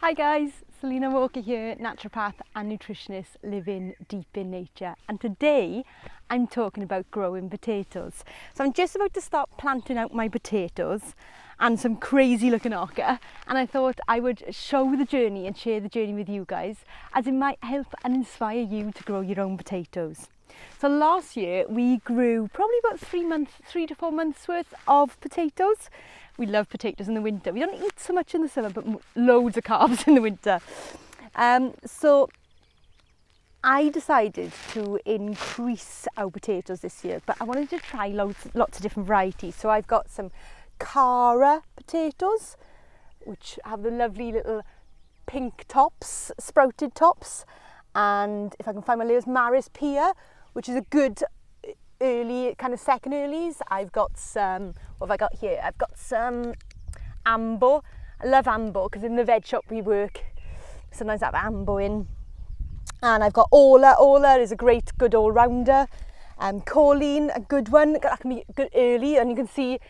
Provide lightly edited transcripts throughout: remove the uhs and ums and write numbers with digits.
Hi guys, Selena Walker here, naturopath and nutritionist living deep in nature, and today I'm talking about growing potatoes. So I'm just about to start planting out my potatoes and some crazy looking okra, and I thought I would show the journey and share the journey with you guys as it might help and inspire you to grow your own potatoes. So last year we grew probably about 3 to 4 months worth of potatoes. We love potatoes in the winter. We don't eat so much in the summer, but loads of carbs in the winter. So I decided to increase our potatoes this year, but I wanted to try lots of different varieties. So I've got some Cara potatoes, which have the lovely little pink tops, sprouted tops. And if I can find my layers, Maris Pia, which is a good early, kind of second earlies. I've got some, what have I got here? I've got some Ambo. I love Ambo because in the veg shop we work, sometimes I have Ambo in. And I've got Ola. Ola is a great, good all-rounder. Colleen, a good one. That can be good early, and you can see,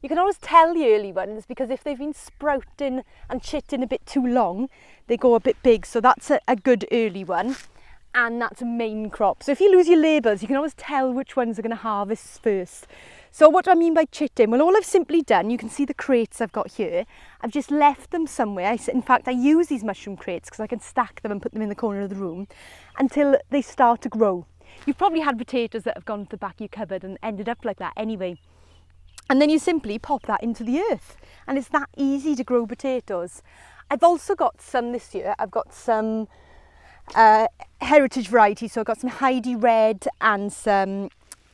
you can always tell the early ones because if they've been sprouting and chitting a bit too long, they go a bit big. So that's a good early one. And that's a main crop. So if you lose your labels, you can always tell which ones are going to harvest first. So what do I mean by chitting? Well, all I've simply done, you can see the crates I've got here. I've just left them somewhere. In fact, I use these mushroom crates because I can stack them and put them in the corner of the room until they start to grow. You've probably had potatoes that have gone to the back of your cupboard and ended up like that anyway. And then you simply pop that into the earth. And it's that easy to grow potatoes. I've also got some this year. I've got some heritage variety, so I've got some Heidi Red and some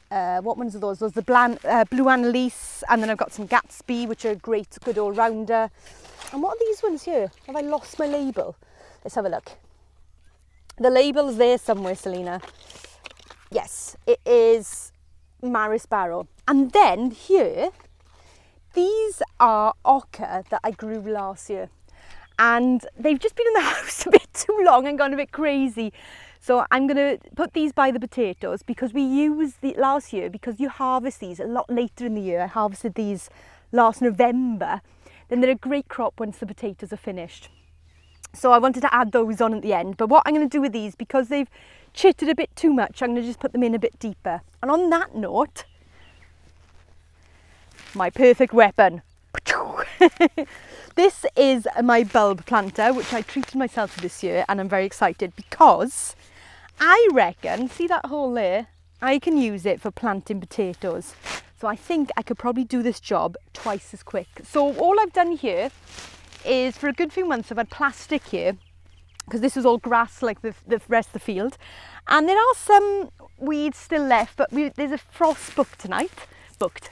what ones are those? Those the Blue Annalise, and then I've got some Gatsby, which are a great, good all-rounder. And what are these ones here? Have I lost my label? Let's have a look. The label's there somewhere, Selena. Yes, it is Maris Barrow. And then here, these are okra that I grew last year. And they've just been in the house a bit too long and gone a bit crazy. So I'm going to put these by the potatoes because we used the last year, because you harvest these a lot later in the year. I harvested these last November. Then they're a great crop once the potatoes are finished. So I wanted to add those on at the end. But what I'm going to do with these, because they've chitted a bit too much, I'm going to just put them in a bit deeper. And on that note, my perfect weapon. This is my bulb planter, which I treated myself to this year, and I'm very excited because I reckon, see that hole there? I can use it for planting potatoes. So I think I could probably do this job twice as quick. So all I've done here is, for a good few months, I've had plastic here, because this is all grass like the rest of the field. And there are some weeds still left, but there's a frost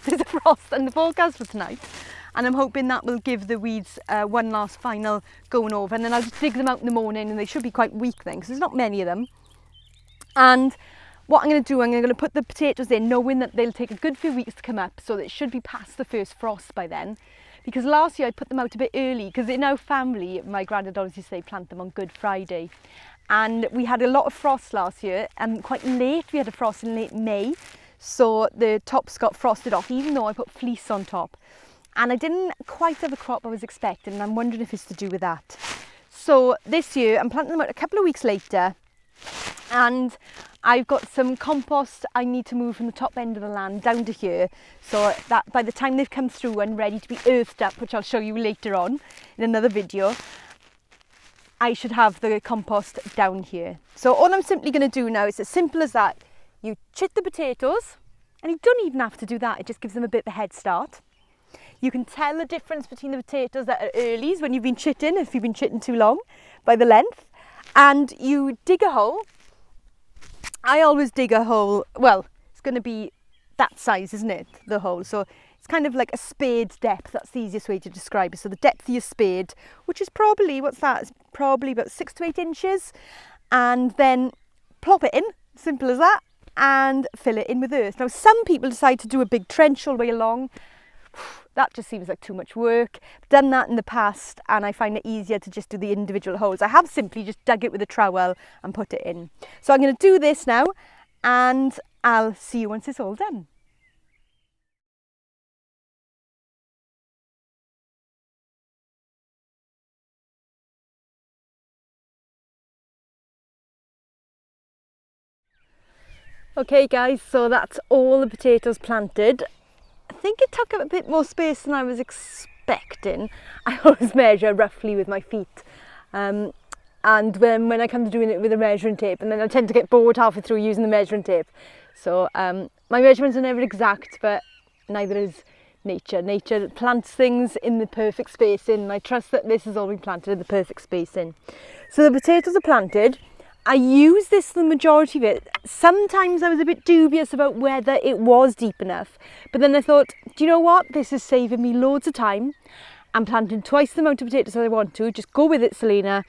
There's a frost in the forecast for tonight. And I'm hoping that will give the weeds one last final going over, and then I'll just dig them out in the morning, and they should be quite weak then because there's not many of them. And what I'm going to do, I'm going to put the potatoes in knowing that they'll take a good few weeks to come up, so that it should be past the first frost by then. Because last year I put them out a bit early because in our family, my granddad always used to say plant them on Good Friday. And we had a lot of frost last year, and quite late, we had a frost in late May. So the tops got frosted off, even though I put fleece on top. And I didn't quite have the crop I was expecting, and I'm wondering if it's to do with that. So this year I'm planting them out a couple of weeks later, and I've got some compost I need to move from the top end of the land down to here, so that by the time they've come through and ready to be earthed up, which I'll show you later on in another video, I should have the compost down here. So all I'm simply going to do now is as simple as that. You chit the potatoes, and you don't even have to do that, it just gives them a bit of a head start. You can tell the difference between the potatoes that are earlies when you've been chitting, if you've been chitting too long, by the length. And you dig a hole. I always dig a hole, well, it's going to be that size, isn't it, the hole? So it's kind of like a spade depth, that's the easiest way to describe it. So the depth of your spade, which is probably, what's that? It's probably about 6 to 8 inches. And then plop it in, simple as that, and fill it in with earth. Now some people decide to do a big trench all the way along. That just seems like too much work. I've done that in the past, and I find it easier to just do the individual holes. I have simply just dug it with a trowel and put it in. So I'm going to do this now, and I'll see you once it's all done. Okay guys, so that's all the potatoes planted. I think it took up a bit more space than I was expecting. I always measure roughly with my feet. And when I come to doing it with a measuring tape, and then I tend to get bored halfway through using the measuring tape. So my measurements are never exact, but neither is nature. Nature plants things in the perfect spacing, and I trust that this has all been planted in the perfect spacing. So the potatoes are planted. I use this for the majority of it. Sometimes I was a bit dubious about whether it was deep enough, but then I thought, do you know what? This is saving me loads of time. I'm planting twice the amount of potatoes that I want to. Just go with it, Selena,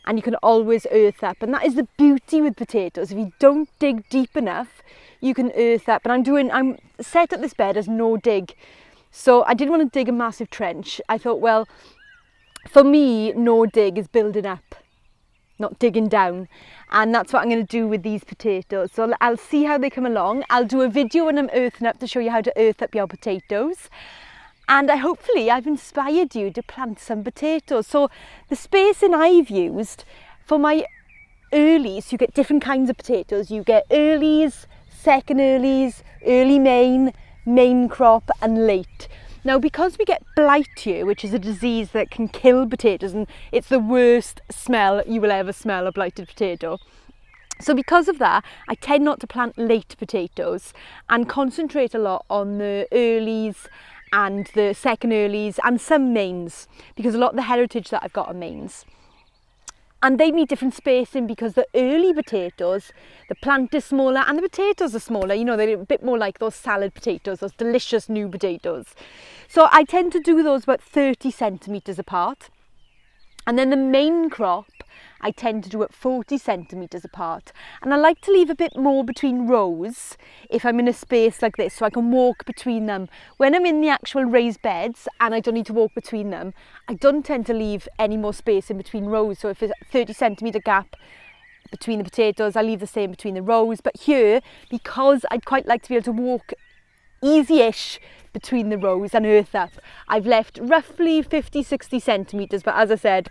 and you can always earth up. And that is the beauty with potatoes. If you don't dig deep enough, you can earth up. And I'm set up this bed as no dig. So I didn't want to dig a massive trench. I thought, well, for me, no dig is building up, not digging down. And that's what I'm going to do with these potatoes. So I'll see how they come along. I'll do a video when I'm earthing up to show you how to earth up your potatoes. And hopefully I've inspired you to plant some potatoes. So the spacing I've used for my earlies, you get different kinds of potatoes. You get earlies, second earlies, early main crop and late. Now, because we get blight here, which is a disease that can kill potatoes, and it's the worst smell you will ever smell, a blighted potato. So because of that, I tend not to plant late potatoes and concentrate a lot on the earlies and the second earlies and some mains, because a lot of the heritage that I've got are mains. And they need different spacing because the early potatoes, the plant is smaller and the potatoes are smaller. You know, they're a bit more like those salad potatoes, those delicious new potatoes. So I tend to do those about 30 centimetres apart. And then the main crop, I tend to do at 40 centimetres apart. And I like to leave a bit more between rows if I'm in a space like this, so I can walk between them. When I'm in the actual raised beds and I don't need to walk between them, I don't tend to leave any more space in between rows. So if it's a 30 centimetre gap between the potatoes, I leave the same between the rows. But here, because I'd quite like to be able to walk easy-ish between the rows and earth up, I've left roughly 50-60 centimetres, but as I said,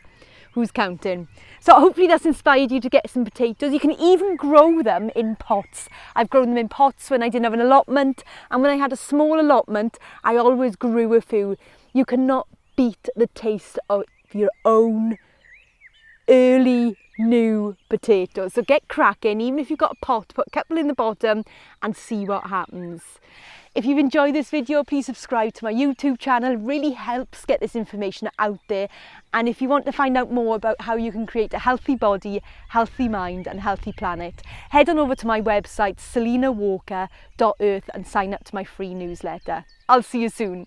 who's counting? So hopefully that's inspired you to get some potatoes. You can even grow them in pots. I've grown them in pots when I didn't have an allotment, and when I had a small allotment, I always grew a few. You cannot beat the taste of your own early new potatoes. So get cracking. Even if you've got a pot, put a couple in the bottom and see what happens. If you've enjoyed this video, please subscribe to my YouTube channel. It really helps get this information out there. And if you want to find out more about how you can create a healthy body, healthy mind and healthy planet, head on over to my website selenawalker.earth and sign up to my free newsletter. I'll see you soon.